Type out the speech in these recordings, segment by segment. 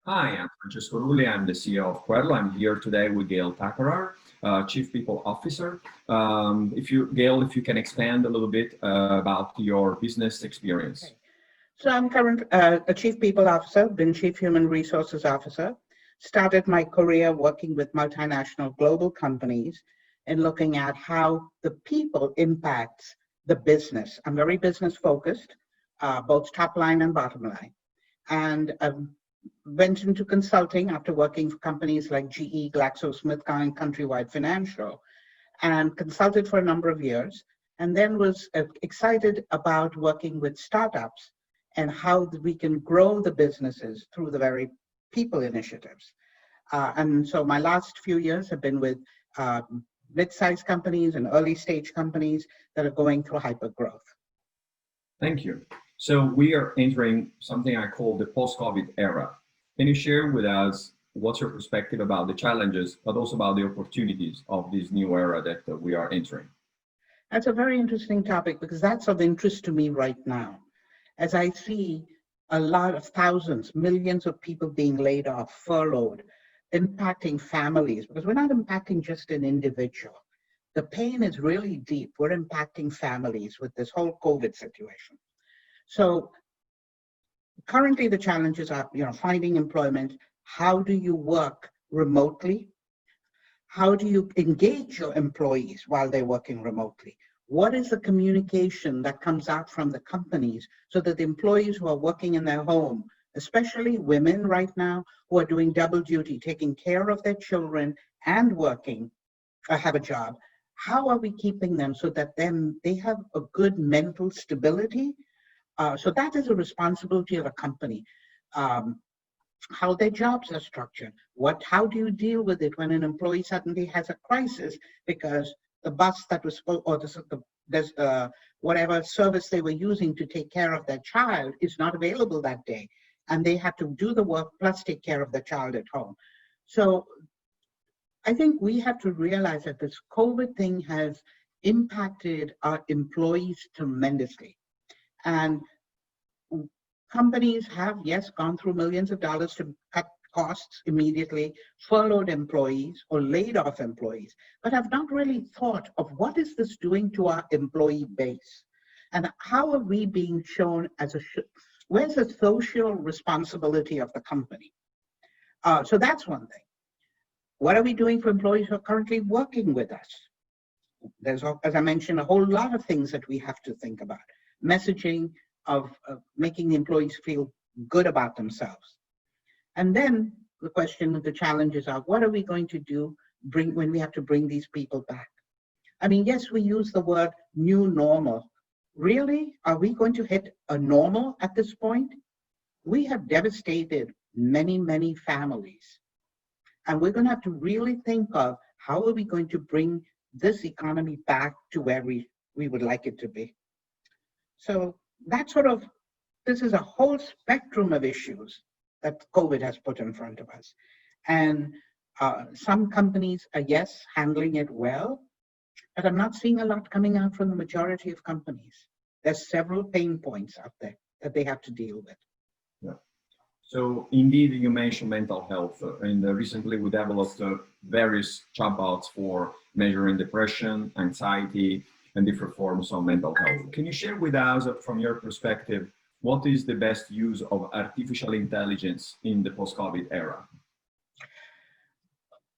Hi, I'm Francesco Rulli. I'm the CEO of Quello. I'm here today with Gail Thakarar, Chief People Officer. Gail, if you can expand a little bit about your business experience. Okay. So I'm a Chief People Officer, been Chief Human Resources Officer, started my career working with multinational global companies and looking at how the people impacts the business. I'm very business focused, both top line and bottom line. And went into consulting after working for companies like GE, GlaxoSmithKline, Countrywide Financial, and consulted for a number of years, and then was excited about working with startups and how we can grow the businesses through the very people initiatives. And so my last few years have been with mid-sized companies and early stage companies that are going through hyper growth. Thank you. So we are entering something I call the post-COVID era. Can you share with us what's your perspective about the challenges, but also about the opportunities of this new era that we are entering? That's a very interesting topic because that's of interest to me right now. As I see a lot of thousands, millions of people being laid off, furloughed, impacting families, because we're not impacting just an individual. The pain is really deep. We're impacting families with this whole COVID situation. So currently the challenges are, finding employment. How do you work remotely? How do you engage your employees while they're working remotely? What is the communication that comes out from the companies so that the employees who are working in their home, especially women right now, who are doing double duty, taking care of their children and working, have a job, how are we keeping them so that then they have a good mental stability? So that is a responsibility of a company. How their jobs are structured. How do you deal with it when an employee suddenly has a crisis because the bus that was, or whatever service they were using to take care of their child is not available that day, and they have to do the work plus take care of the child at home. So I think we have to realize that this COVID thing has impacted our employees tremendously. And companies have, yes, gone through millions of dollars to cut costs immediately, furloughed employees or laid off employees, but have not really thought of what is this doing to our employee base? And how are we being shown where's the social responsibility of the company? So that's one thing. What are we doing for employees who are currently working with us? There's, as I mentioned, a whole lot of things that we have to think about. Messaging, of making the employees feel good about themselves. And then the question of the challenges are, what are we going to do when we have to bring these people back? I mean, yes, we use the word new normal. Really, are we going to hit a normal at this point? We have devastated many, many families. And we're going to have to really think of how are we going to bring this economy back to where we would like it to be. So this is a whole spectrum of issues that COVID has put in front of us. And some companies are, yes, handling it well, but I'm not seeing a lot coming out from the majority of companies. There's several pain points out there that they have to deal with. Yeah. So indeed, you mentioned mental health, and recently we developed various chatbots for measuring depression, anxiety, and different forms of mental health. Can you share with us, from your perspective, what is the best use of artificial intelligence in the post-COVID era?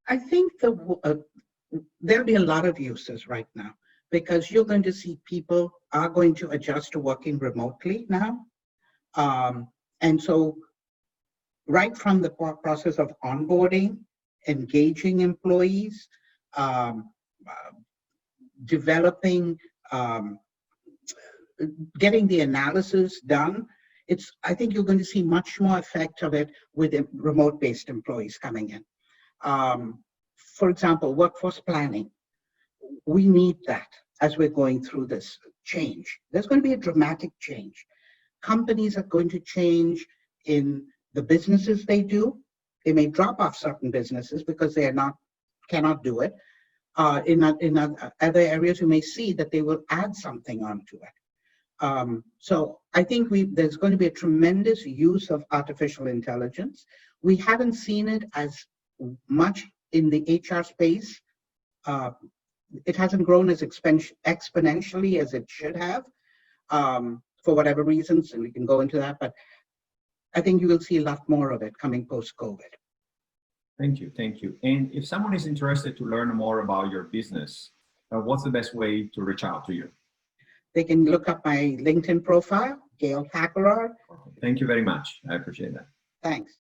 I think there'll be a lot of uses right now because you're going to see people are going to adjust to working remotely now. And so right from the process of onboarding, engaging employees, developing, getting the analysis done, I think you're going to see much more effect of it with remote-based employees coming in. For example, workforce planning. We need that as we're going through this change. There's going to be a dramatic change. Companies are going to change in the businesses they do. They may drop off certain businesses because they cannot do it. In other areas, you may see that they will add something onto it. So I think there's going to be a tremendous use of artificial intelligence. We haven't seen it as much in the HR space. It hasn't grown as exponentially as it should have, for whatever reasons, and we can go into that, but I think you will see a lot more of it coming post-COVID. Thank you, thank you. And if someone is interested to learn more about your business, what's the best way to reach out to you? They can look up my LinkedIn profile, Gail Thakarar. Thank you very much. I appreciate that. Thanks.